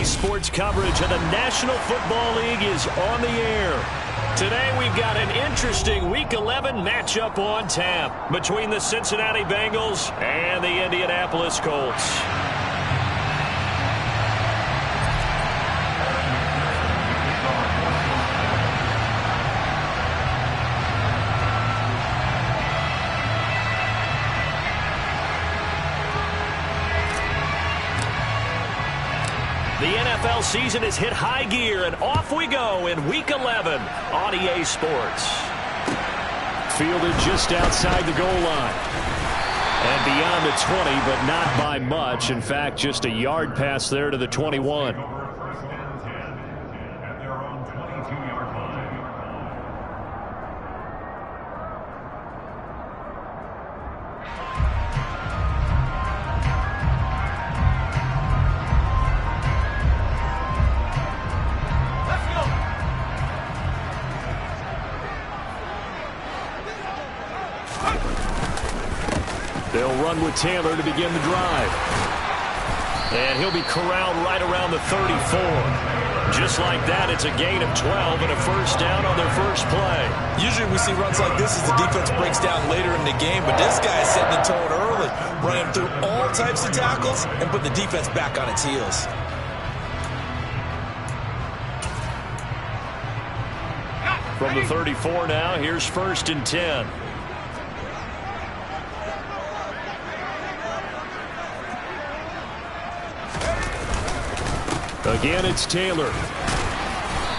Sports coverage of the National Football League is on the air. Today we've got an interesting Week 11 matchup on tap between the Cincinnati Bengals and the Indianapolis Colts. The NFL season has hit high gear, and off we go in Week 11 on EA Sports. Fielded just outside the goal line. And beyond the 20, but not by much. In fact, just a yard pass there to the 21. They'll run with Taylor to begin the drive. And he'll be corralled right around the 34. Just like that, it's a gain of 12 and a first down on their first play. Usually we see runs like this as the defense breaks down later in the game, but this guy is setting the tone early, running through all types of tackles and put the defense back on its heels. From the 34 now, here's 1st and 10. Again, it's Taylor.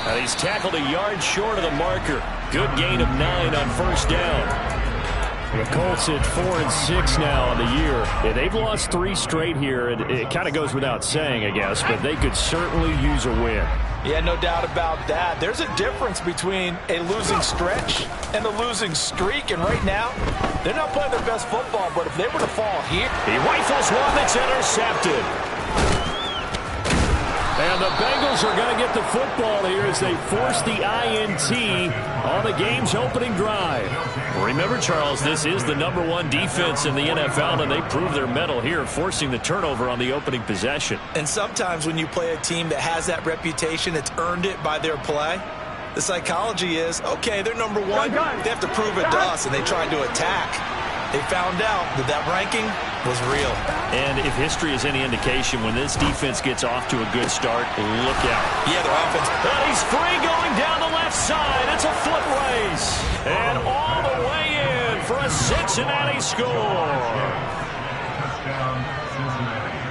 And he's tackled a yard short of the marker. Good gain of 9 on first down. The Colts at 4-6 now on the year. Yeah, they've lost 3 straight here. It kind of goes without saying, I guess, but they could certainly use a win. Yeah, no doubt about that. There's a difference between a losing stretch and a losing streak, and right now, they're not playing their best football, but if they were to fall here... He rifles one that's intercepted. And the Bengals are going to get the football here as they force the INT on the game's opening drive. Remember, Charles, this is the #1 defense in the NFL, and they prove their mettle here, forcing the turnover on the opening possession. And sometimes when you play a team that has that reputation, it's earned it by their play. The psychology is, okay, they're #1. They have to prove it to us, and they tried to attack. They found out that that ranking was real. And if history is any indication, when this defense gets off to a good start, look out. Yeah, their offense. And he's free going down the left side. It's a foot race. And all the way in for a Cincinnati score.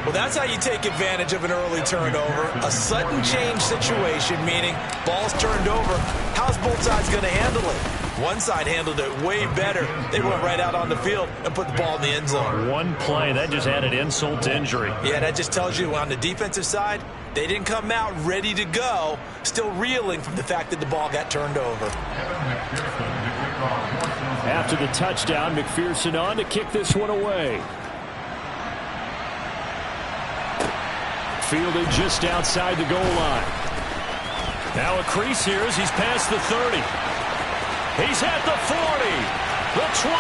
Well, that's how you take advantage of an early turnover. A sudden change situation, meaning ball's turned over. How's both sides going to handle it? One side handled it way better. They went right out on the field and put the ball in the end zone. One play, that just added insult to injury. Yeah, that just tells you on the defensive side, they didn't come out ready to go, still reeling from the fact that the ball got turned over. After the touchdown, McPherson on to kick this one away. Fielded just outside the goal line. Now a crease here as he's past the 30. He's at the 40, the 20.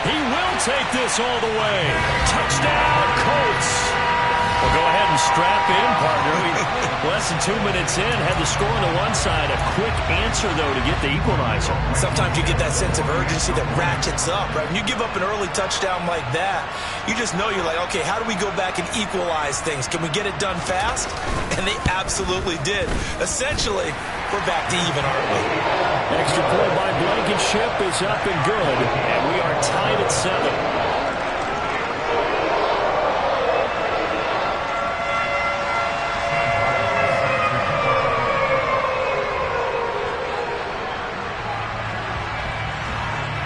He will take this all the way. Touchdown, Colts. Well, go ahead and strap in, partner. Less than 2 minutes in, had the score on the one side. A quick answer, though, to get the equalizer. Sometimes you get that sense of urgency that ratchets up, right? When you give up an early touchdown like that, you just know you're like, okay, how do we go back and equalize things? Can we get it done fast? And they absolutely did. Essentially, we're back to even, aren't we? Extra point by Blankenship is up and good, and we are tied at 7.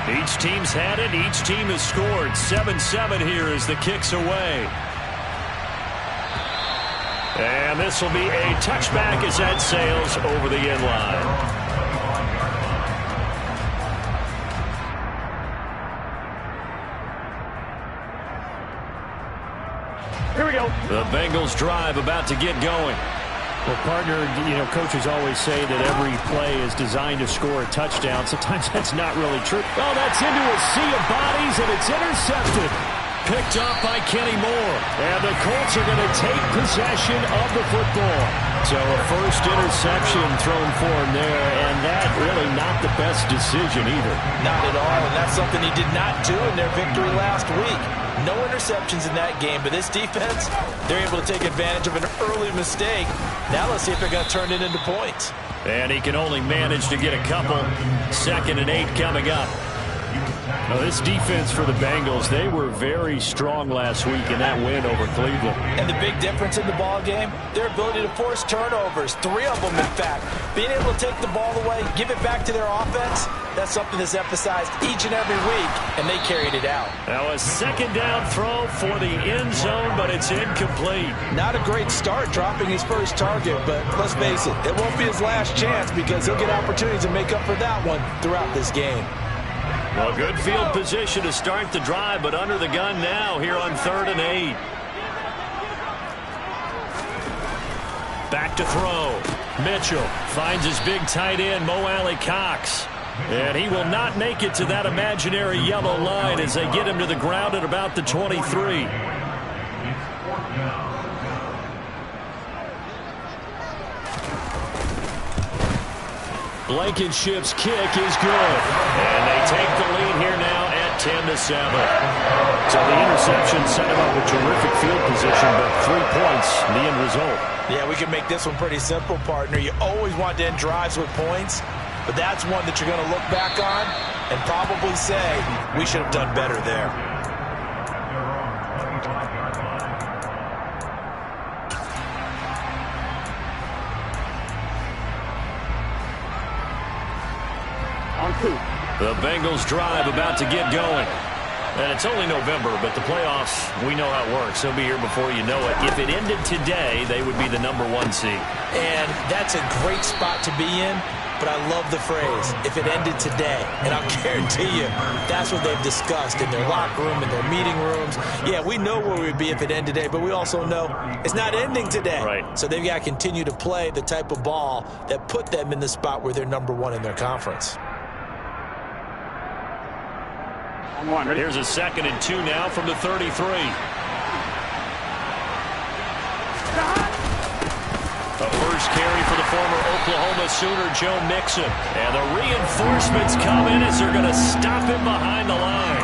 Each team's had it. Each team has scored. 7-7 here as the kick's away. And this will be a touchback as that sails over the end line. Here we go. The Bengals drive about to get going. Well, partner, you know, coaches always say that every play is designed to score a touchdown. Sometimes that's not really true. Oh, that's into a sea of bodies, and it's intercepted. picked up by Kenny Moore. And the Colts are going to take possession of the football. So a first interception thrown for him there, and that really not the best decision either. Not at all, and that's something he did not do in their victory last week. No interceptions in that game, but this defense, they're able to take advantage of an early mistake. Now let's see if they're going to turn it into points. And he can only manage to get a couple. 2nd and 8 coming up. Now, this defense for the Bengals, they were very strong last week in that win over Cleveland. And the big difference in the ball game, their ability to force turnovers, 3 of them in fact. Being able to take the ball away, give it back to their offense, that's something that's emphasized each and every week, and they carried it out. Now a 2nd down throw for the end zone, but it's incomplete. Not a great start dropping his first target, but let's face it, it won't be his last chance because he'll get opportunities to make up for that one throughout this game. Well, good field position to start the drive, but under the gun now here on 3rd and 8. Back to throw. Mitchell finds his big tight end, Mo Alley-Cox. And he will not make it to that imaginary yellow line as they get him to the ground at about the 23. Blankenship's kick is good. And they take the lead here now at 10-7. So the interception set him up with terrific field position, but 3 points, the end result. Yeah, we can make this one pretty simple, partner. You always want to end drives with points, but that's one that you're going to look back on and probably say, we should have done better there. The Bengals drive about to get going. And it's only November, but the playoffs, we know how it works. They'll be here before you know it. If it ended today, they would be the #1 seed. And that's a great spot to be in, but I love the phrase, if it ended today. And I'll guarantee you, that's what they've discussed in their locker room, in their meeting rooms. Yeah, we know where we'd be if it ended today, but we also know it's not ending today. Right. So they've got to continue to play the type of ball that put them in the spot where they're #1 in their conference. Here's a 2nd and 2 now from the 33. A first carry for the former Oklahoma Sooner, Joe Mixon. And the reinforcements come in as they're going to stop him behind the line.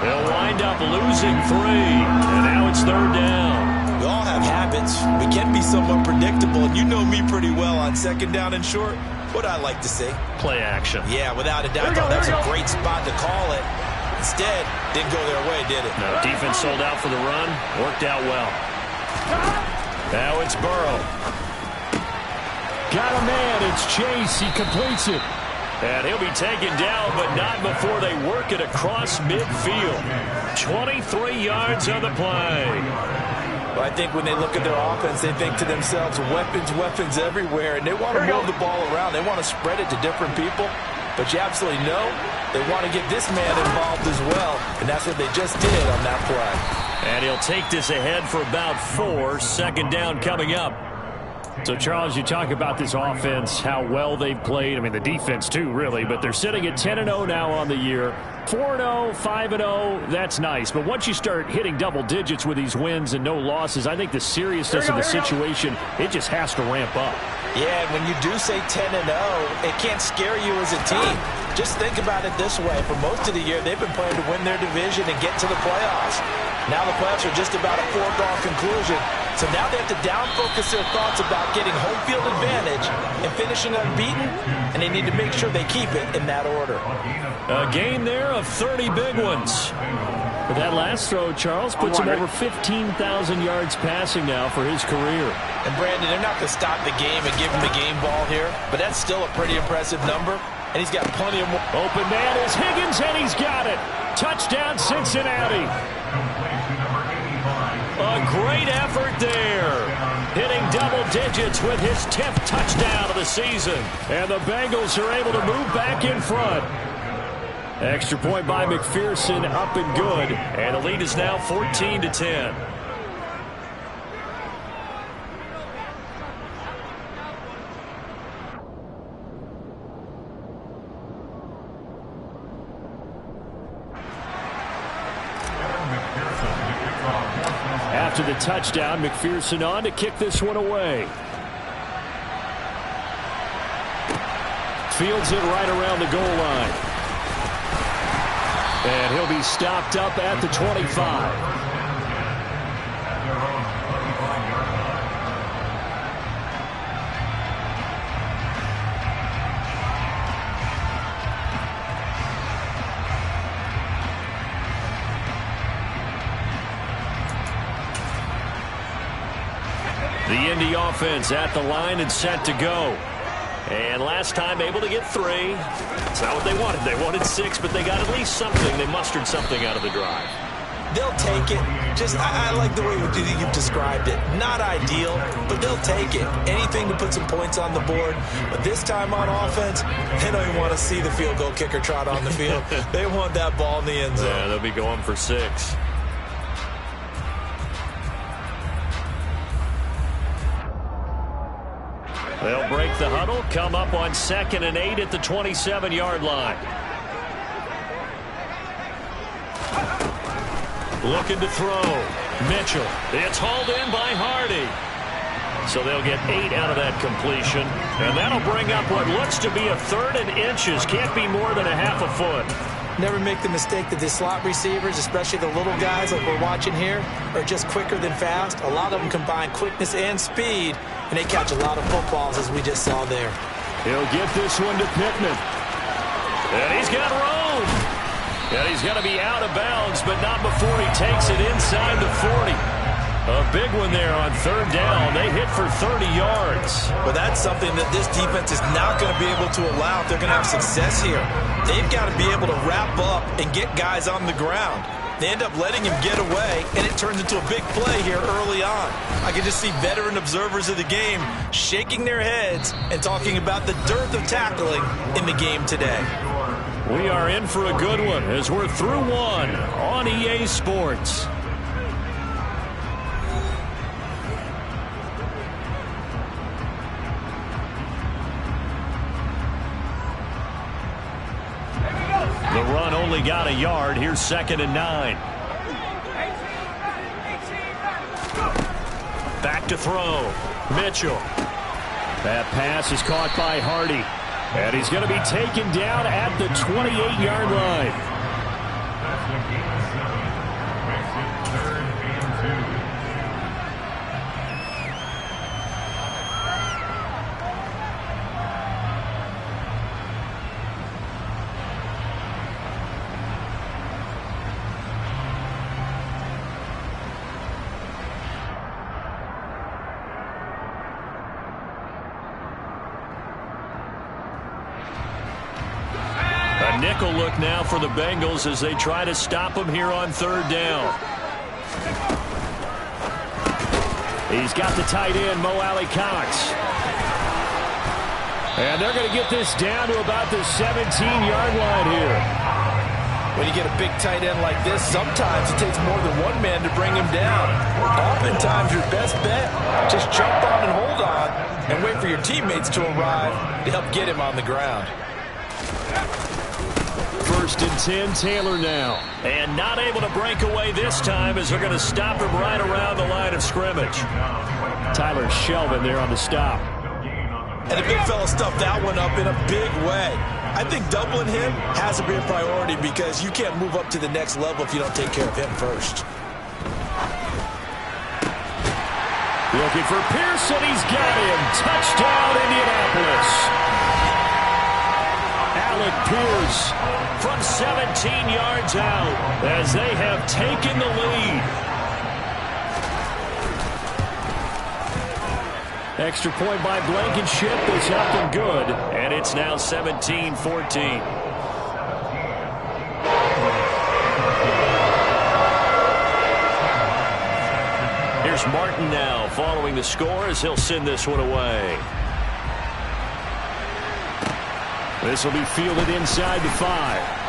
They'll wind up losing 3. And now it's 3rd down. We all have habits. We can be somewhat predictable. And you know me pretty well on 2nd down and short. What I like to see. Play action. Yeah, without a doubt. That's a great spot to call it. Instead, didn't go their way, did it? No, defense sold out for the run. Worked out well. Now it's Burrow. Got a man. It's Chase. He completes it. And he'll be taken down, but not before they work it across midfield. 23 yards on the play. Well, I think when they look at their offense, they think to themselves, weapons, weapons everywhere. And they want to move the ball around. They want to spread it to different people. But you absolutely know they want to get this man involved as well. And that's what they just did on that play. And he'll take this ahead for about 4. 2nd down coming up. So, Charles, you talk about this offense, how well they've played. I mean, the defense, too, really. But they're sitting at 10-0 now on the year. 4-0, 5-0, that's nice. But once you start hitting double digits with these wins and no losses, I think the seriousness of the situation, it just has to ramp up. Yeah, and when you do say 10-0, it can't scare you as a team. Just think about it this way. For most of the year, they've been playing to win their division and get to the playoffs. Now the playoffs are just about a foregone conclusion. So now they have to down-focus their thoughts about getting home field advantage and finishing unbeaten, and they need to make sure they keep it in that order. A game there of 30 big ones. But that last throw, Charles, puts him over 15,000 yards passing now for his career. And, Brandon, they're not going to stop the game and give him the game ball here, but that's still a pretty impressive number, and he's got plenty of more. Open man is Higgins, and he's got it. Touchdown, Cincinnati. A great effort there. Hitting double digits with his 10th touchdown of the season. And the Bengals are able to move back in front. Extra point by McPherson, up and good. And the lead is now 14-10. after the touchdown. McPherson on to kick this one away. Fields it right around the goal line. And he'll be stopped up at the 25. The Indy offense at the line and set to go. And last time able to get 3. It's not what they wanted. They wanted 6, but they got at least something. They mustered something out of the drive. They'll take it. I like the way you've described it. Not ideal, but they'll take it. Anything to put some points on the board. But this time on offense, they don't even want to see the field goal kicker trot on the field. They want that ball in the end zone. Yeah, they'll be going for 6. They'll break the huddle, come up on 2nd and 8 at the 27-yard line. Looking to throw. Mitchell. It's hauled in by Hardy. So they'll get 8 out of that completion. And that'll bring up what looks to be a 3rd and inches. Can't be more than a half a foot. Never make the mistake that the slot receivers, especially the little guys like we're watching here, are just quicker than fast. A lot of them combine quickness and speed, and they catch a lot of footballs, as we just saw there. He'll get this one to Pittman. And he's got room. And he's going to be out of bounds, but not before he takes it inside the 40. A big one there on 3rd down. They hit for 30 yards. But that's something that this defense is not going to be able to allow if they're going to have success here. They've got to be able to wrap up and get guys on the ground. They end up letting him get away, and it turns into a big play here early on. I can just see veteran observers of the game shaking their heads and talking about the dearth of tackling in the game today. We are in for a good one as we're through one on EA Sports. The run only got a yard. Here's 2nd and 9. Back to throw. Mitchell. That pass is caught by Hardy. And he's going to be taken down at the 28-yard line. A nickel look now for the Bengals as they try to stop him here on 3rd down. He's got the tight end, Mo Alley-Cox. And they're going to get this down to about the 17-yard line here. When you get a big tight end like this, sometimes it takes more than one man to bring him down. Oftentimes, your best bet, just jump on and hold on and wait for your teammates to arrive to help get him on the ground. 1st and 10, Taylor now. And not able to break away this time as they're going to stop him right around the line of scrimmage. Tyler Shelvin there on the stop. And the big fella stuffed that one up in a big way. I think doubling him has to be a priority because you can't move up to the next level if you don't take care of him first. Looking for Pearson. He's got him. Touchdown, Indianapolis. Alec Pierce from 17 yards out as they have taken the lead. Extra point by Blankenship is up and good, and it's now 17-14. Here's Martin now following the score as he'll send this one away. This will be fielded inside the 5.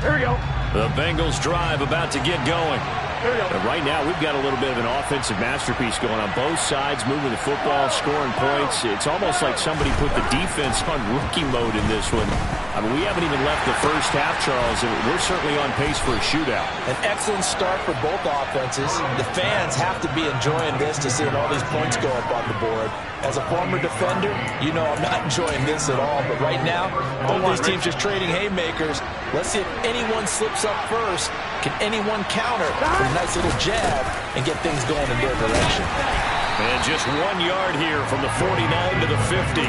There we go. The Bengals drive about to get going. And right now, we've got a little bit of an offensive masterpiece going on both sides, moving the football, scoring points. It's almost like somebody put the defense on rookie mode in this one. I mean, we haven't even left the first half, Charles, and we're certainly on pace for a shootout. An excellent start for both offenses. The fans have to be enjoying this to seeing all these points go up on the board. As a former defender, you know I'm not enjoying this at all. But right now, both these teams just trading haymakers. Let's see if anyone slips up first. Can anyone counter with a nice little jab and get things going in their direction? And just 1 yard here from the 49 to the 50.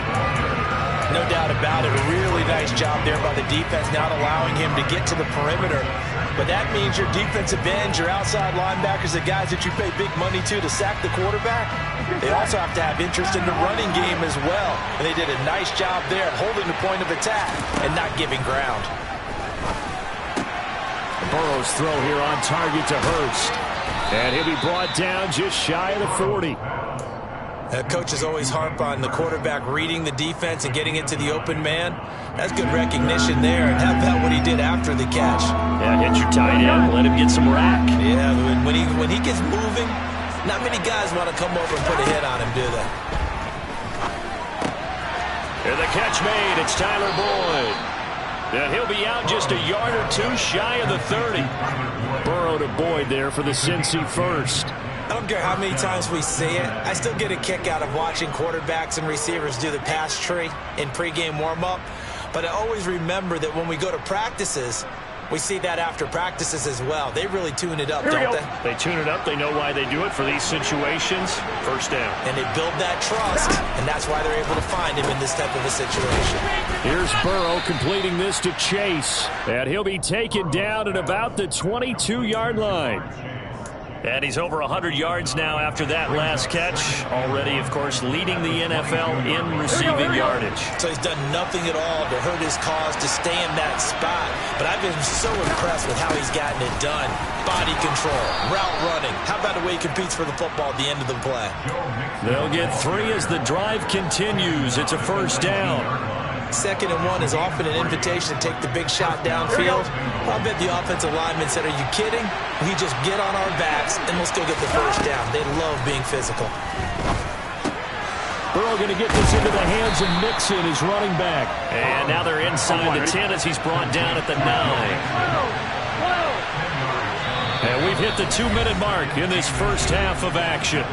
No doubt about it. A really nice job there by the defense, not allowing him to get to the perimeter. But that means your defensive ends, your outside linebackers, the guys that you pay big money to sack the quarterback, they also have to have interest in the running game as well. And they did a nice job there holding the point of attack and not giving ground. Burrow's throw here on target to Hurst. And he'll be brought down just shy of the 40. Coaches always harp on the quarterback reading the defense and getting it to the open man. That's good recognition there. And how about what he did after the catch? Yeah, hit your tight end, let him get some rack. Yeah, when he gets moving, not many guys want to come over and put a hit on him, do they? And the catch made. It's Tyler Boyd. And he'll be out just a yard or two shy of the 30. Burrow to Boyd there for the Cincy first. I don't care how many times we see it. I still get a kick out of watching quarterbacks and receivers do the pass tree in pregame warm-up. But I always remember that when we go to practices, we see that after practices as well. They really tune it up, don't they? They tune it up. They know why they do it for these situations. First down. And they build that trust, and that's why they're able to find him in this type of a situation. Here's Burrow completing this to Chase. And he'll be taken down at about the 22-yard line. And he's over 100 yards now after that last catch. Already, of course, leading the NFL in receiving yardage. So he's done nothing at all to hurt his cause, to stay in that spot. But I've been so impressed with how he's gotten it done. Body control, route running. How about the way he competes for the football at the end of the play? They'll get 3 as the drive continues. It's a first down. 2nd and 1 is often an invitation to take the big shot downfield. I bet the offensive lineman said, are you kidding? We just get on our backs and we'll still get the first down. They love being physical. Burrow going to get this into the hands of Mixon, his running back. And now they're inside the 10 as he's brought down at the 9. And we've hit the 2-minute mark in this first half of action.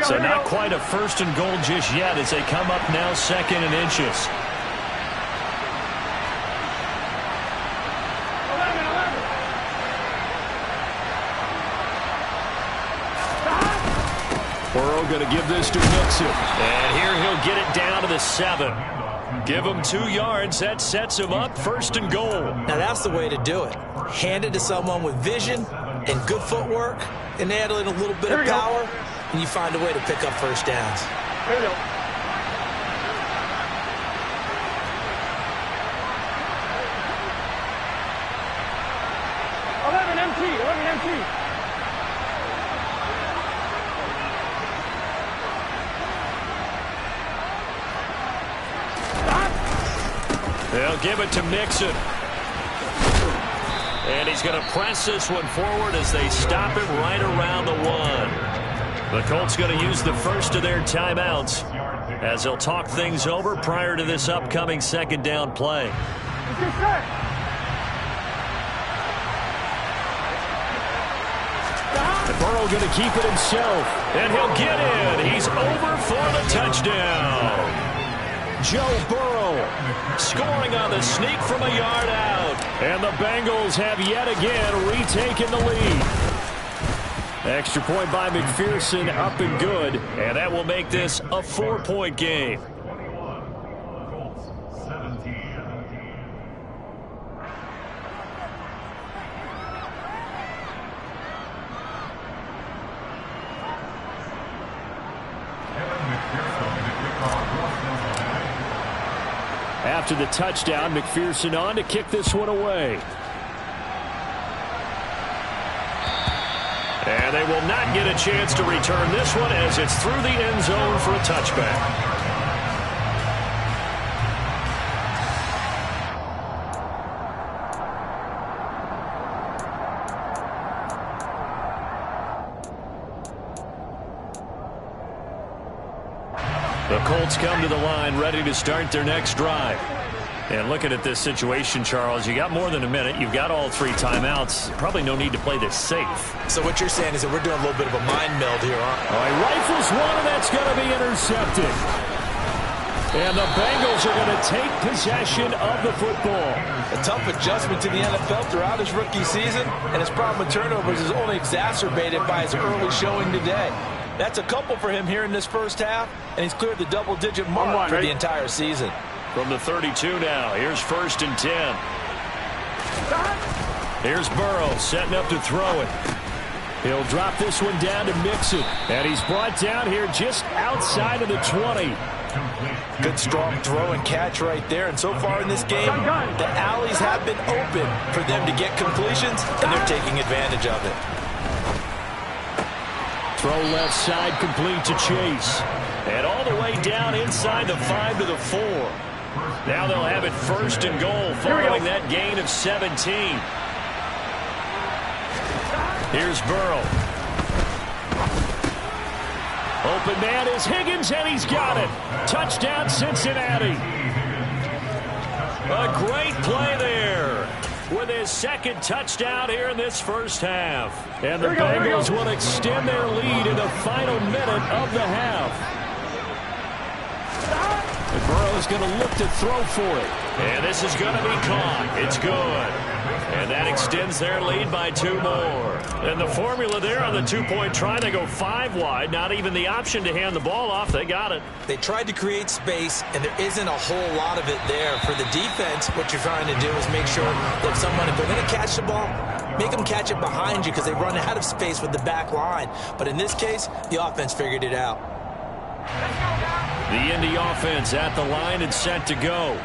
So not quite a 1st and goal just yet as they come up now 2nd and inches. Burrow going to give this to Mixon. And here he'll get it down to the 7. Give him 2 yards. That sets him up 1st and goal. Now that's the way to do it. Hand it to someone with vision and good footwork and add in a little bit of power. And you find a way to pick up first downs. Here we go. empty. They'll give it to Mixon. And he's going to press this one forward as they stop him right around the 1. The Colts going to use the first of their timeouts as they'll talk things over prior to this upcoming 2nd down play. And Burrow going to keep it himself. And he'll get in. He's over for the touchdown. Joe Burrow scoring on the sneak from a yard out. And the Bengals have yet again retaken the lead. Extra point by McPherson, up and good. And that will make this a 4-point game. After the touchdown, McPherson on to kick this one away. And they will not get a chance to return this one as it's through the end zone for a touchback. The Colts come to the line ready to start their next drive. And looking at this situation, Charles, you got more than a minute. You've got all 3 timeouts. Probably no need to play this safe. So what you're saying is that we're doing a little bit of a mind meld here, huh? All right, rifles one, and that's going to be intercepted. And the Bengals are going to take possession of the football. A tough adjustment to the NFL throughout his rookie season, and his problem with turnovers is only exacerbated by his early showing today. That's a couple for him here in this first half, and he's cleared the double-digit mark for the entire season. From the 32 now, here's 1st and 10. Here's Burrow setting up to throw it. He'll drop this one down to Mixon. And he's brought down here just outside of the 20. Good strong throw and catch right there. And so far in this game, the alleys have been open for them to get completions, and they're taking advantage of it. Throw left side complete to Chase. And all the way down inside the 5 to the 4. Now they'll have it 1st and goal following that gain of 17. Here's Burrow. Open man is Higgins, and he's got it. Touchdown, Cincinnati. A great play there with his 2nd touchdown here in this first half. And the Bengals will extend their lead in the final minute of the half. And Burrow's going to look to throw for it. And this is going to be caught. It's good. And that extends their lead by 2 more. And the formula there on the 2-point try, they go 5 wide. Not even the option to hand the ball off. They got it. They tried to create space, and there isn't a whole lot of it there. For the defense, what you're trying to do is make sure that if they're going to catch the ball, make them catch it behind you because they run out of space with the back line. But in this case, the offense figured it out. The Indy offense at the line and set to go.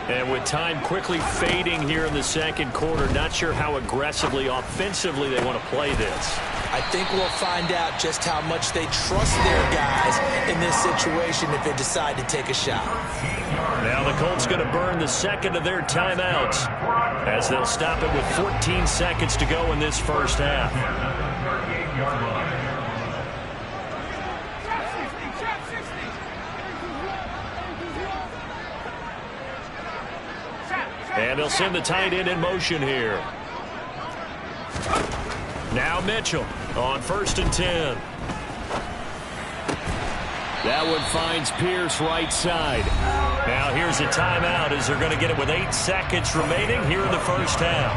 And with time quickly fading here in the 2nd quarter, not sure how aggressively, offensively they want to play this. I think we'll find out just how much they trust their guys in this situation if they decide to take a shot. Now the Colts going to burn the 2nd of their timeouts as they'll stop it with 14 seconds to go in this first half. And they'll send the tight end in motion here. Now Mitchell on 1st and 10. That one finds Pierce right side. Now here's a timeout as they're going to get it with 8 seconds remaining here in the first half.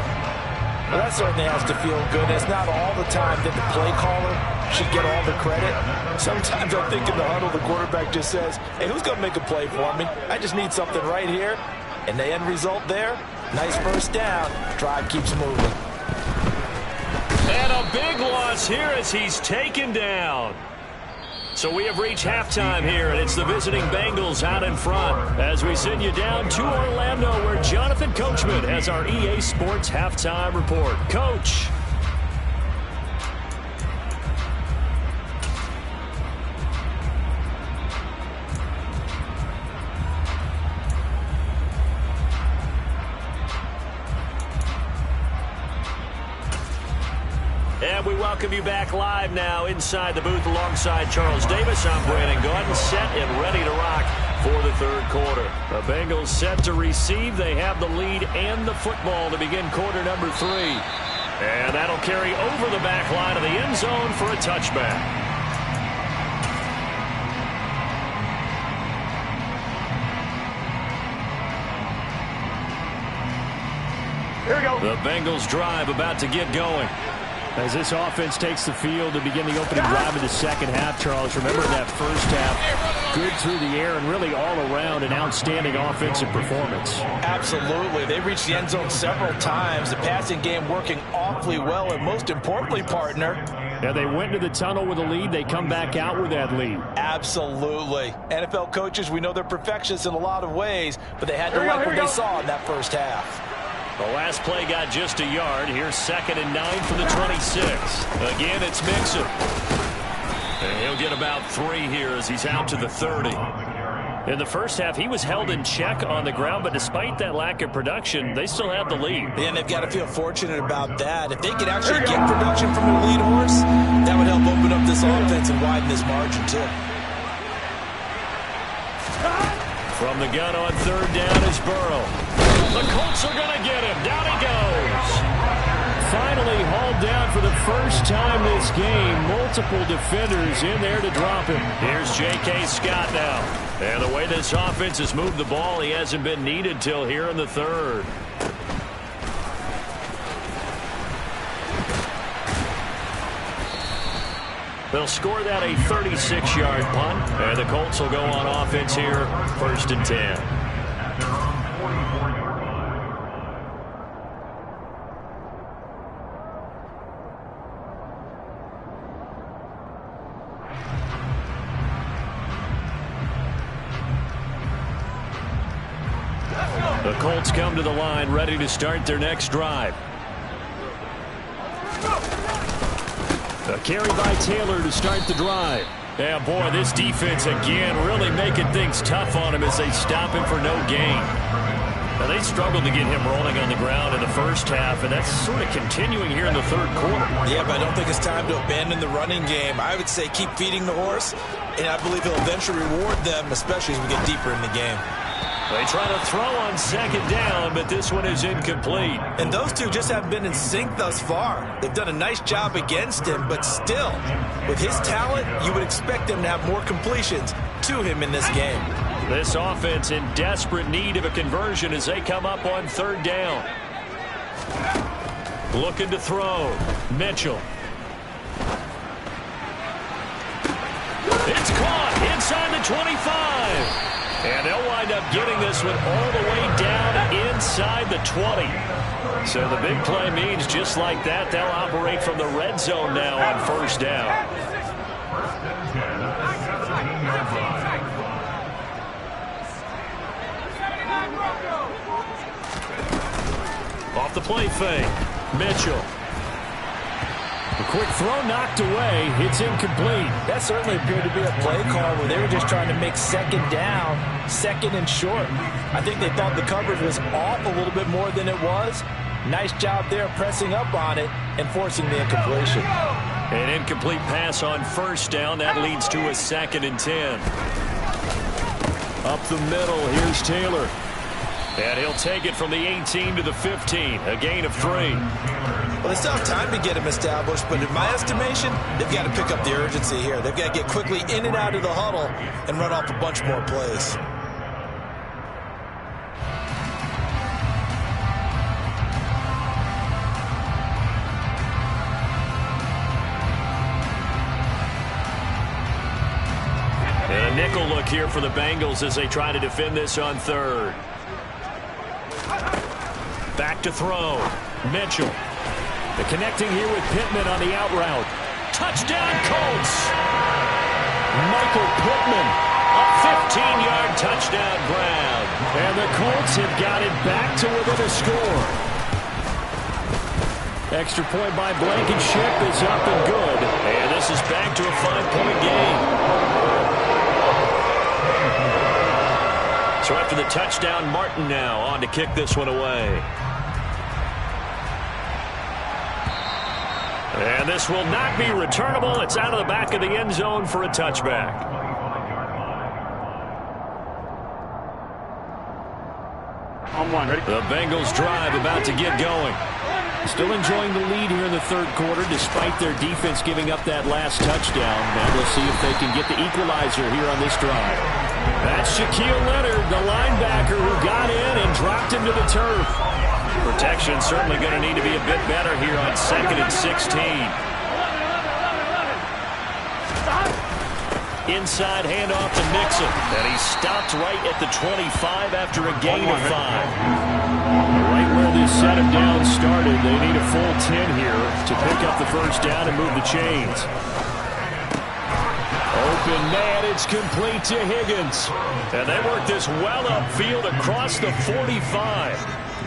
Well, that certainly has to feel good. It's not all the time that the play caller should get all the credit. Sometimes I think in the huddle the quarterback just says, hey, who's going to make a play for me? I just need something right here. And the end result there, nice first down. Drive keeps moving. And a big loss here as he's taken down. So we have reached halftime here, and it's the visiting Bengals out in front as we send you down to Orlando where Jonathan Coachman has our EA Sports halftime report. Coach. And we welcome you back live now inside the booth alongside Charles Davis. I'm Brandon Gordon, set and ready to rock for the 3rd quarter. The Bengals set to receive. They have the lead and the football to begin quarter number 3. And that'll carry over the back line of the end zone for a touchback. Here we go. The Bengals drive about to get going. As this offense takes the field to begin the opening drive of the 2nd half, Charles, remember that first half, good through the air and really all around an outstanding offensive performance. Absolutely. They reached the end zone several times. The passing game working awfully well, and most importantly, partner. Yeah, they went to the tunnel with a lead. They come back out with that lead. Absolutely. NFL coaches, we know they're perfectionists in a lot of ways, but they had to like what they saw in that first half. The last play got just a yard. Here's 2nd and 9 from the 26. Again, it's Mixon. And he'll get about 3 here as he's out to the 30. In the first half, he was held in check on the ground, but despite that lack of production, they still have the lead. Yeah, and they've got to feel fortunate about that. If they could actually get production from a lead horse, that would help open up this offense and widen this margin, too. From the gun on third down is Burrow. The Colts are going to get him. Down he goes. Finally hauled down for the first time this game. Multiple defenders in there to drop him. Here's J.K. Scott now. And the way this offense has moved the ball, he hasn't been needed till here in the third. They'll score that a 36-yard punt, and the Colts will go on offense here, 1st and 10. The Colts come to the line, ready to start their next drive. A carry by Taylor to start the drive. Yeah, boy, this defense again really making things tough on him as they stop him for no gain. Now, they struggled to get him rolling on the ground in the first half, and that's sort of continuing here in the third quarter. Yeah, but I don't think it's time to abandon the running game. I would say keep feeding the horse, and I believe he'll eventually reward them, especially as we get deeper in the game. They try to throw on second down, but this one is incomplete. And those two just haven't been in sync thus far. They've done a nice job against him, but still, with his talent, you would expect them to have more completions to him in this game. This offense in desperate need of a conversion as they come up on third down. Looking to throw. Mitchell. It's caught inside the 25. And they'll wind up getting this one all the way down inside the 20. So the big play means just like that, they'll operate from the red zone now on first down. Off the play fake. Mitchell. A quick throw knocked away. It's incomplete. That certainly appeared to be a play call where they were just trying to make second down, second and short. I think they thought the coverage was off a little bit more than it was. Nice job there pressing up on it and forcing the incompletion. An incomplete pass on first down. That leads to a 2nd and 10. Up the middle, here's Taylor. And he'll take it from the 18 to the 15, a gain of 3. Well, they still have time to get him established, but in my estimation, they've got to pick up the urgency here. They've got to get quickly in and out of the huddle and run off a bunch more plays. And a nickel look here for the Bengals as they try to defend this on third. Back to throw. Mitchell. The connecting here with Pittman on the out route. Touchdown, Colts! Michael Pittman, a 15-yard touchdown grab. And the Colts have got it back to within a score. Extra point by Blankenship is up and good. And this is back to a 5-point game. So after the touchdown, Martin now on to kick this one away. And this will not be returnable. It's out of the back of the end zone for a touchback. On one, ready? The Bengals drive about to get going. Still enjoying the lead here in the third quarter despite their defense giving up that last touchdown. Now we'll see if they can get the equalizer here on this drive. That's Shaquille Leonard, the linebacker who got in and dropped him to the turf. Protection certainly going to need to be a bit better here on 2nd and 16. Inside handoff to Mixon. And he stopped right at the 25 after a gain of 5. Right where this set of downs started, they need a full 10 here to pick up the first down and move the chains. Open man, it's complete to Higgins. And they work this well upfield across the 45.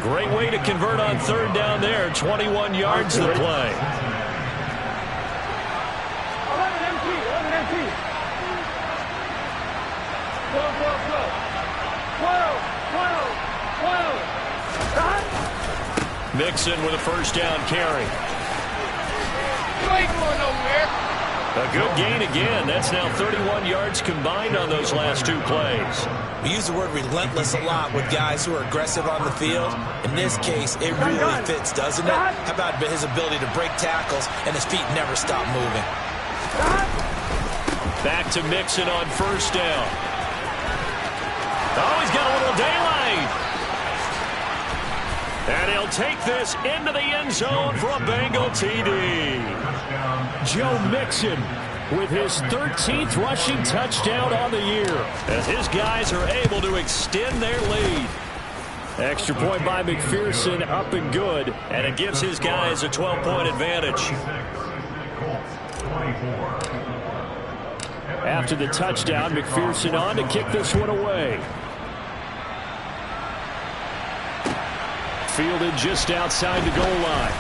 Great way to convert on third down there. 21 yards to the play. Mixon with a first down carry. You ain't going nowhere. A good gain again. That's now 31 yards combined on those last 2 plays. We use the word relentless a lot with guys who are aggressive on the field. In this case, it really fits, doesn't it? How about his ability to break tackles and his feet never stop moving? Back to Mixon on first down. Oh, he's got a little daylight. And he'll take this into the end zone for a Bengal TD. Joe Mixon with his 13th rushing touchdown on the year, as his guys are able to extend their lead. Extra point by McPherson, up and good, and it gives his guys a 12-point advantage. After the touchdown, McPherson on to kick this one away. Fielded just outside the goal line.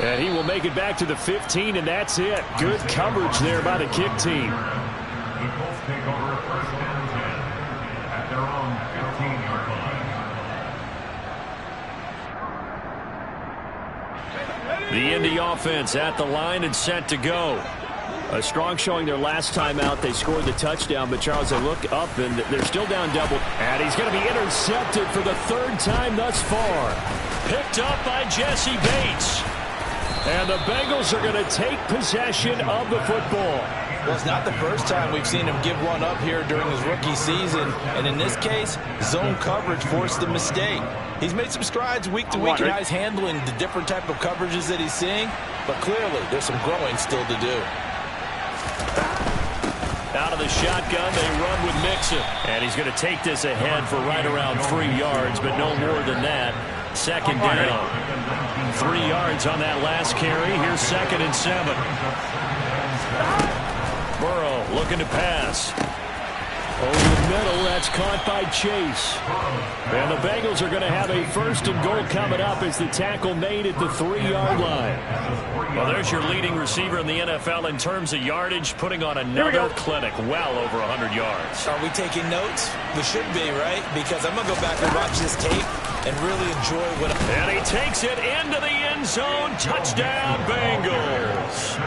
And he will make it back to the 15, and that's it. Good coverage there by the kick team. Eagles take over first and 10 at their own 15-yard line. The Indy offense at the line and set to go. A strong showing their last time out. They scored the touchdown, but Charles, they look up and they're still down double. And he's going to be intercepted for the 3rd time thus far. Picked up by Jesse Bates. And the Bengals are going to take possession of the football. Well, it's not the first time we've seen him give one up here during his rookie season. And in this case, zone coverage forced the mistake. He's made some strides week to week, and now he's handling the different type of coverages that he's seeing. But clearly, there's some growing still to do. Out of the shotgun, they run with Mixon. And he's going to take this ahead for right around 3 yards, but no more than that. Second down. 3 yards on that last carry. Here's 2nd and 7. Burrow looking to pass. Over the middle, that's caught by Chase. And the Bengals are going to have a 1st and goal coming up as the tackle made at the 3-yard line. Well, there's your leading receiver in the NFL in terms of yardage, putting on another clinic well over 100 yards. Are we taking notes? We should be, right? Because I'm going to go back and watch this tape and really enjoy what... And he takes it into the end zone. Touchdown, Bengals.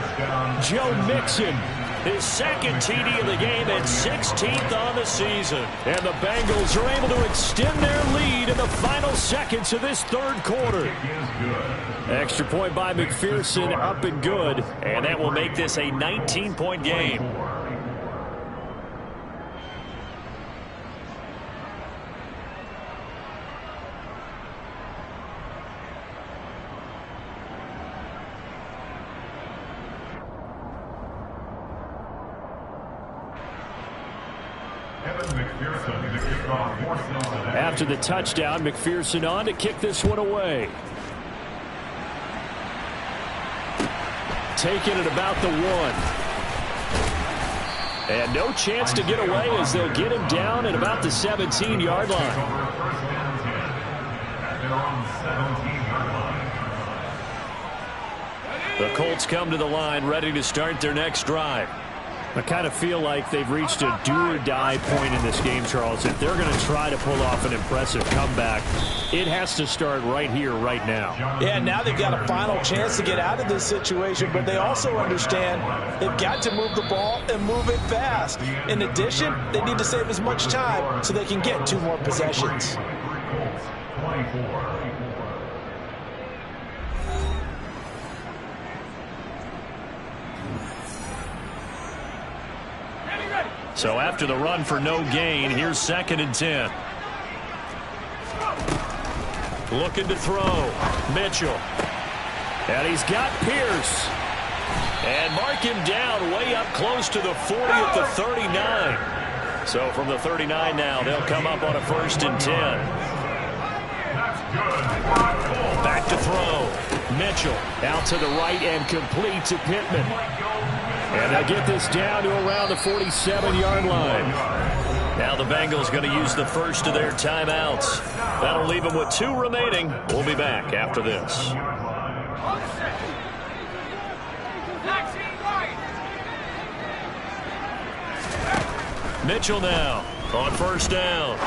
Joe Mixon, his 2nd TD of the game and 16th on the season. And the Bengals are able to extend their lead in the final seconds of this 3rd quarter. Extra point by McPherson, up and good. And that will make this a 19-point game. After the touchdown, McPherson on to kick this one away. Taking it about the 1. And no chance to get away as they'll get him down at about the 17-yard line. The Colts come to the line ready to start their next drive. I kind of feel like they've reached a do-or-die point in this game, Charles. If they're going to try to pull off an impressive comeback, it has to start right here, right now. Yeah, now they've got a final chance to get out of this situation, but they also understand they've got to move the ball and move it fast. In addition, they need to save as much time so they can get 2 more possessions. So after the run for no gain, here's 2nd and 10. Looking to throw. Mitchell. And he's got Pierce. And mark him down way up close to the 40 at the 39. So from the 39 now, they'll come up on a 1st and 10. Back to throw. Mitchell out to the right and complete to Pittman. And they'll get this down to around the 47-yard line. Now the Bengals going to use the first of their timeouts. That'll leave them with 2 remaining. We'll be back after this. Mitchell now on 1st down.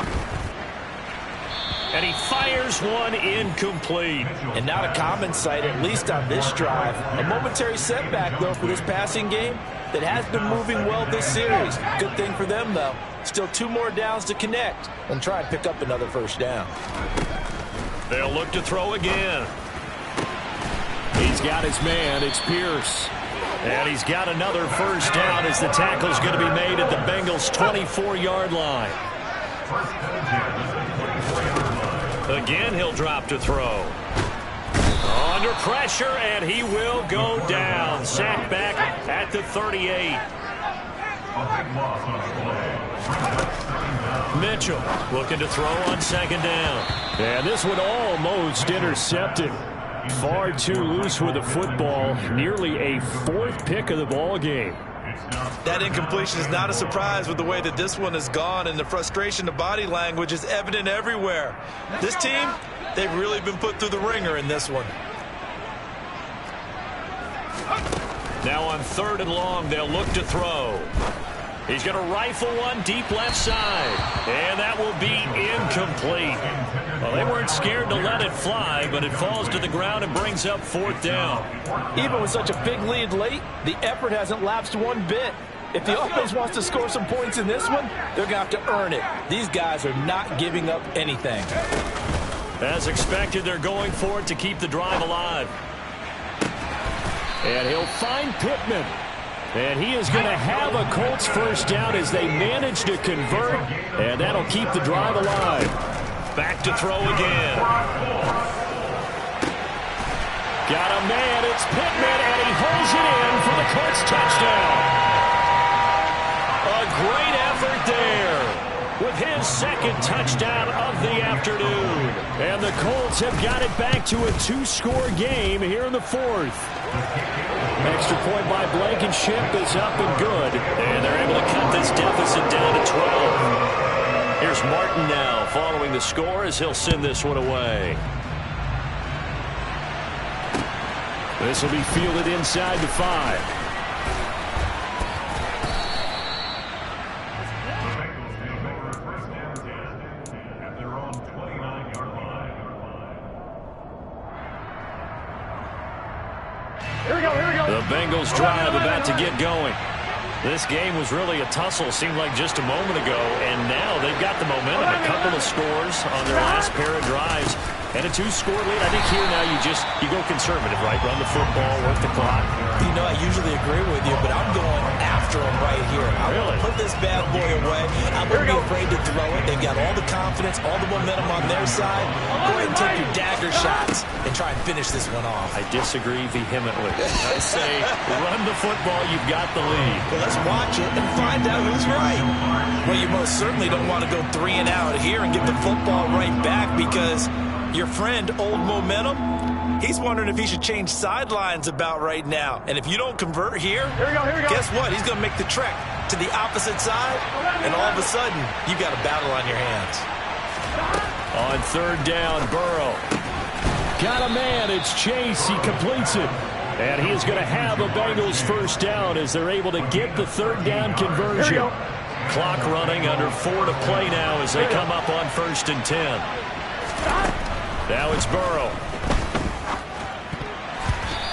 And he fires one incomplete. And not a common sight, at least on this drive. A momentary setback, though, for this passing game that has been moving well this series. Good thing for them, though. Still 2 more downs to connect and try and pick up another first down. They'll look to throw again. He's got his man. It's Pierce. And he's got another first down as the tackle's going to be made at the Bengals' 24-yard line. Again, he'll drop to throw. Under pressure, and he will go down. Sacked back at the 38. Mitchell looking to throw on second down. And this one almost intercepted. Far too loose with the football. Nearly a 4th pick of the ball game. That incompletion is not a surprise with the way that this one has gone, and the frustration, the body language is evident everywhere. This team, they've really been put through the ringer in this one. Now on 3rd and long, they'll look to throw. He's going to rifle one deep left side. And that will be incomplete. Well, they weren't scared to let it fly, but it falls to the ground and brings up 4th down. Even with such a big lead late, the effort hasn't lapsed one bit. If the offense wants to score some points in this one, they're going to have to earn it. These guys are not giving up anything. As expected, they're going for it to keep the drive alive. And he'll find Pittman. And he is going to have a Colts first down as they manage to convert. And that'll keep the drive alive. Back to throw again. Got a man. It's Pittman, and he holds it in for the Colts touchdown. A great effort there with his 2nd touchdown of the afternoon. And the Colts have got it back to a 2-score game here in the 4th. Extra point by Blankenship is up and good. And they're able to cut this deficit down to 12. Here's Martin now following the score as he'll send this one away. This will be fielded inside the 5. The Bengals drive about to get going. This game was really a tussle, seemed like just a moment ago, and now they've got the momentum. A couple of scores on their last pair of drives, and a 2-score lead. I think here now you go conservative, right? Run the football, work the clock. You know, I usually agree with you, but I'm going after him right here. I'm going to put this bad boy away. I'm going to be afraid to throw it. They've got all the confidence, all the momentum on their side. Go ahead and take your dagger shots and try and finish this one off. I disagree vehemently. I say run the football. You've got the lead. Well, let's watch it and find out who's right. Well, you most certainly don't want to go 3 and out here and get the football right back, because your friend, Old Momentum, he's wondering if he should change sidelines about right now. And if you don't convert here we go. Guess what? He's going to make the trek to the opposite side, and all of a sudden, you've got a battle on your hands. On 3rd down, Burrow. Got a man. It's Chase. He completes it. And he is going to have a Bengals first down as they're able to get the 3rd down conversion. Clock running, under 4 to play now as they come up on 1st and 10. Now it's Burrow.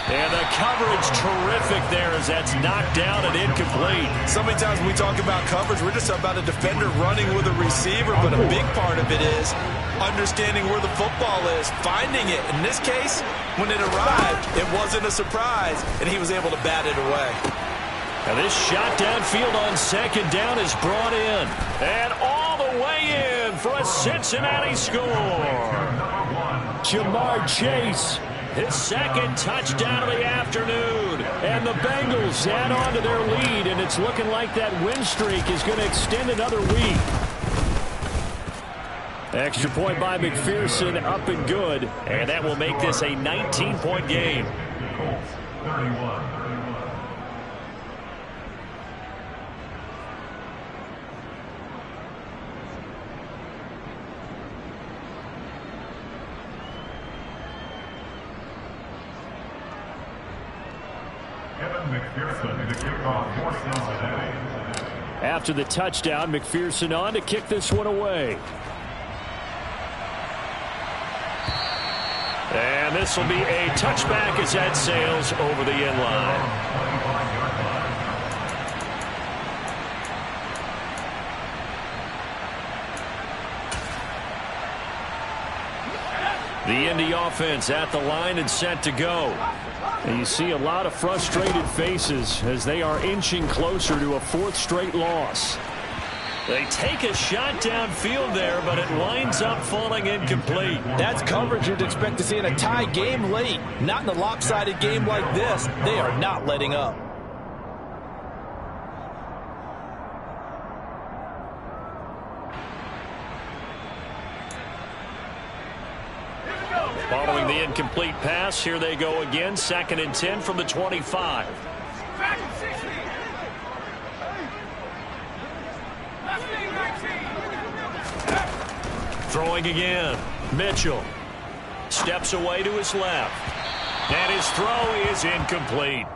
And the coverage terrific there as that's knocked down and incomplete. So many times when we talk about coverage, we're just about a defender running with a receiver, but a big part of it is understanding where the football is, finding it. In this case, when it arrived, it wasn't a surprise, and he was able to bat it away. Now this shot downfield on 2nd down is brought in. And all the way in for a Cincinnati score. Jamar Chase. His 2nd touchdown of the afternoon. And the Bengals add on to their lead, and it's looking like that win streak is going to extend another week. Extra point by McPherson, up and good. And that will make this a 19-point game. After the touchdown, McPherson on to kick this one away. And this will be a touchback as that sails over the end line. The Indy offense at the line and set to go. And you see a lot of frustrated faces as they are inching closer to a fourth straight loss. They take a shot downfield there, but it winds up falling incomplete. That's coverage you'd expect to see in a tie game late. Not in a lopsided game like this. They are not letting up. Following the incomplete pass, here they go again. 2nd and 10 from the 25. Throwing again. Mitchell steps away to his left. And his throw is incomplete.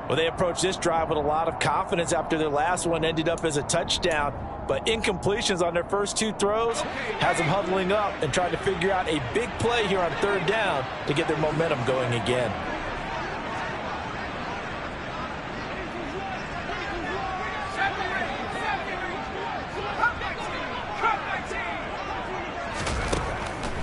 Well, they approached this drive with a lot of confidence after their last one ended up as a touchdown. But incompletions on their first 2 throws has them huddling up and trying to figure out a big play here on 3rd down to get their momentum going again.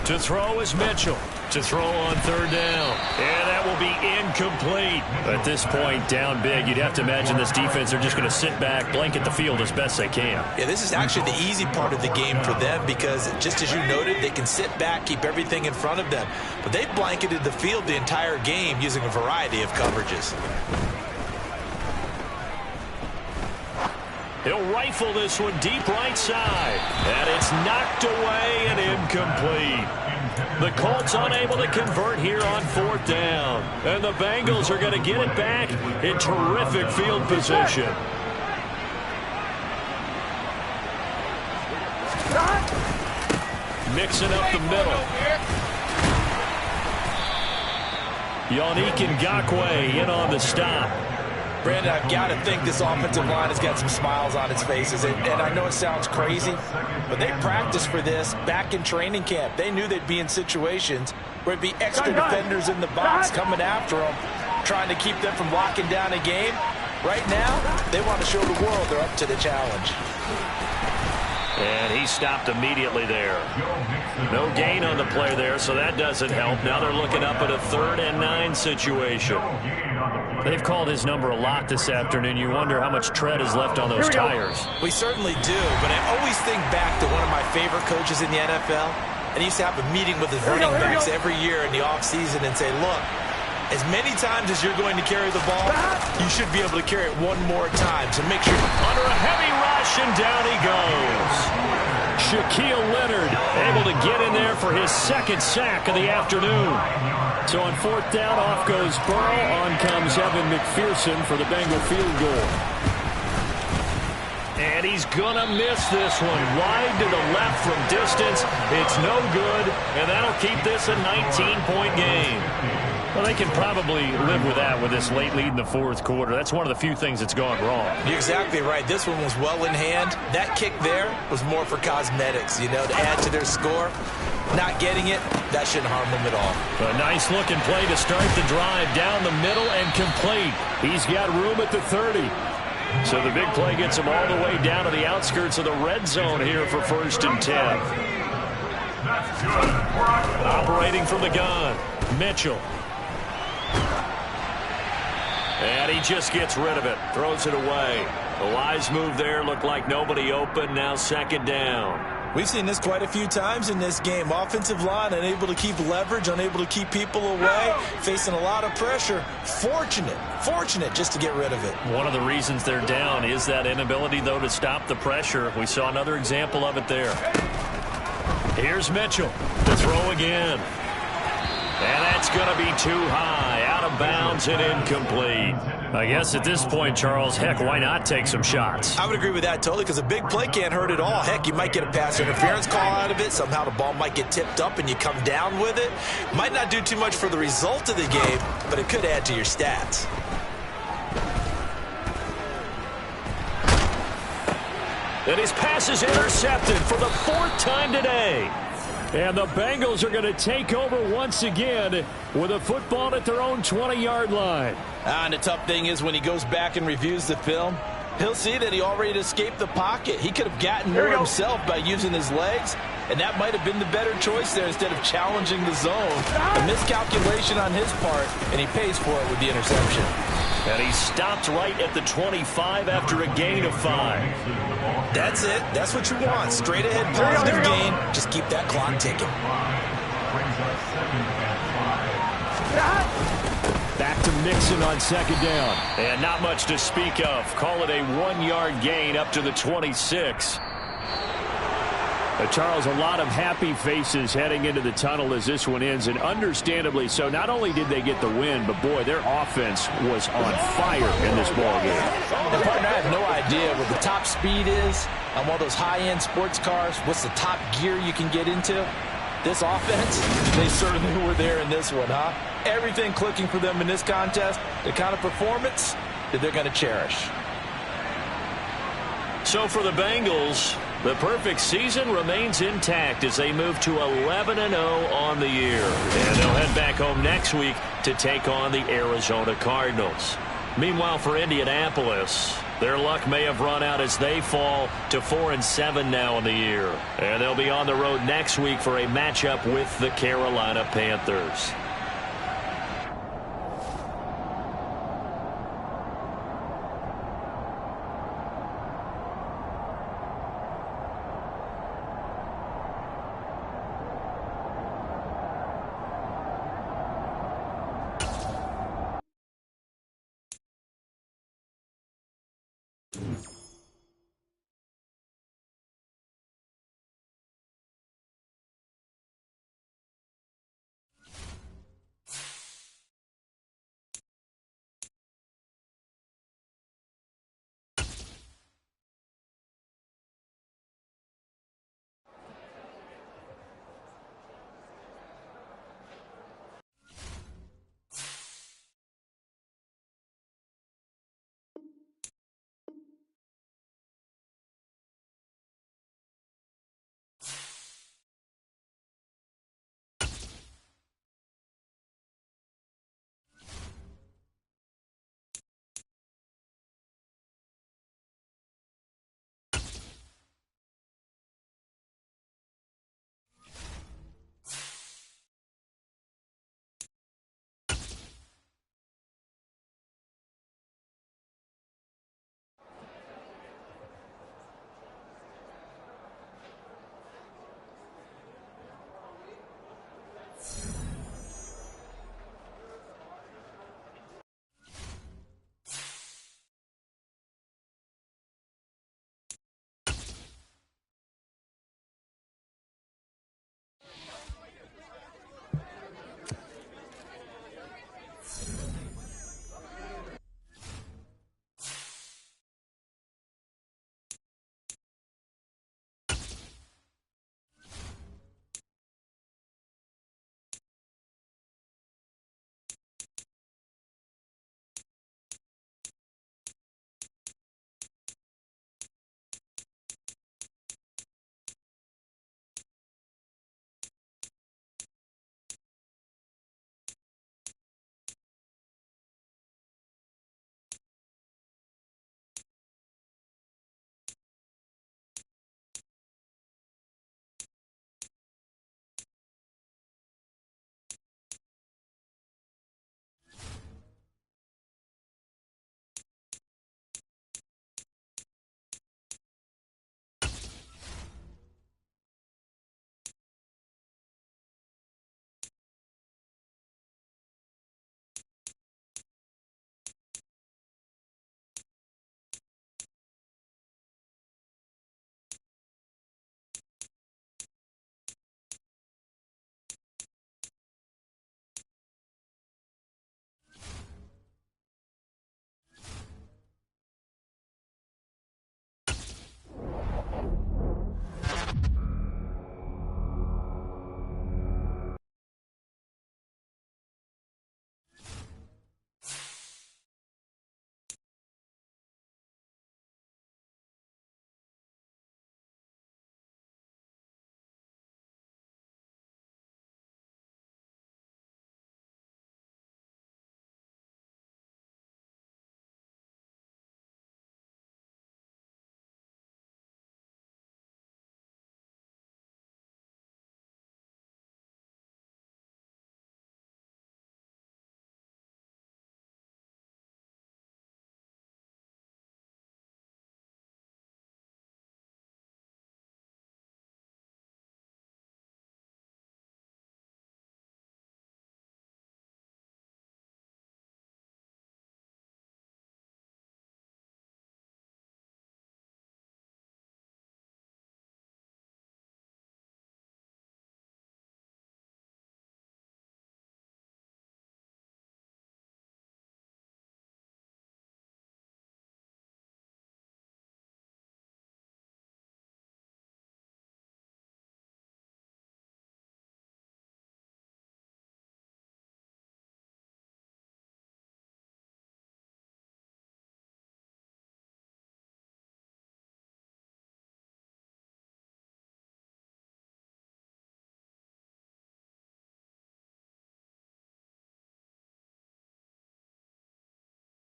To throw is Mitchell. To throw on 3rd down. And that will be incomplete. At this point, down big, you'd have to imagine this defense are just going to sit back, blanket the field as best they can. Yeah, this is actually the easy part of the game for them because, just as you noted, they can sit back, keep everything in front of them. But they've blanketed the field the entire game using a variety of coverages. He'll rifle this one deep right side. And it's knocked away and incomplete. The Colts unable to convert here on 4th down. And the Bengals are going to get it back in terrific field position. Mixing up the middle. Yannick Ngakoue in on the stop. Brandon, I've got to think this offensive line has got some smiles on its faces. And I know it sounds crazy, but they practiced for this back in training camp. They knew they'd be in situations where it'd be extra defenders in the box coming after them, trying to keep them from locking down a game. Right now, they want to show the world they're up to the challenge. And he stopped immediately there. No gain on the play there, so that doesn't help. Now they're looking up at a 3rd and 9 situation. They've called his number a lot this afternoon. You wonder how much tread is left on those tires. We certainly do, but I always think back to one of my favorite coaches in the NFL. And he used to have a meeting with his running backs every year in the offseason and say, look, as many times as you're going to carry the ball, you should be able to carry it one more time. So make sure. Under a heavy rush, and down he goes. Shaquille Leonard able to get in there for his 2nd sack of the afternoon. So on 4th down, off goes Burrow. On comes Evan McPherson for the Bengal field goal. And he's going to miss this one. Wide to the left from distance. It's no good, and that'll keep this a 19-point game. Well, they can probably live with that with this late lead in the 4th quarter. That's one of the few things that's gone wrong. You're exactly right. This one was well in hand. That kick there was more for cosmetics, you know, to add to their score. Not getting it, that shouldn't harm them at all. A nice-looking play to start the drive down the middle and complete. He's got room at the 30. So the big play gets him all the way down to the outskirts of the red zone here for 1st and 10. Operating from the gun, Mitchell. And he just gets rid of it, throws it away. A wise move there, looked like nobody open, now 2nd down. We've seen this quite a few times in this game. Offensive line unable to keep leverage, unable to keep people away, facing a lot of pressure. Fortunate just to get rid of it. One of the reasons they're down is that inability, though, to stop the pressure. We saw another example of it there. Here's Mitchell to throw again. And that's going to be too high, out of bounds and incomplete. I guess at this point, Charles, heck, why not take some shots? I would agree with that totally because a big play can't hurt at all. Heck, you might get a pass interference call out of it. Somehow the ball might get tipped up and you come down with it. Might not do too much for the result of the game, but it could add to your stats. And his pass is intercepted for the 4th time today. And the Bengals are going to take over once again with a football at their own 20-yard line. And the tough thing is when he goes back and reviews the film, he'll see that he already escaped the pocket. He could have gotten more himself by using his legs, and that might have been the better choice there instead of challenging the zone. A miscalculation on his part, and he pays for it with the interception. And he stopped right at the 25 after a gain of 5. That's it. That's what you want. Straight ahead positive gain. Just keep that clock ticking. Back to Mixon on second down. And not much to speak of. Call it a 1-yard gain up to the 26. Charles, a lot of happy faces heading into the tunnel as this one ends, and understandably so. Not only did they get the win, but boy, their offense was on fire in this ballgame. And partner, I have no idea what the top speed is on one of those high-end sports cars. What's the top gear you can get into? This offense, they certainly were there in this one, huh? Everything clicking for them in this contest, the kind of performance that they're going to cherish. So for the Bengals, the perfect season remains intact as they move to 11-0 on the year. And they'll head back home next week to take on the Arizona Cardinals. Meanwhile, for Indianapolis, their luck may have run out as they fall to 4-7 now in the year. And they'll be on the road next week for a matchup with the Carolina Panthers.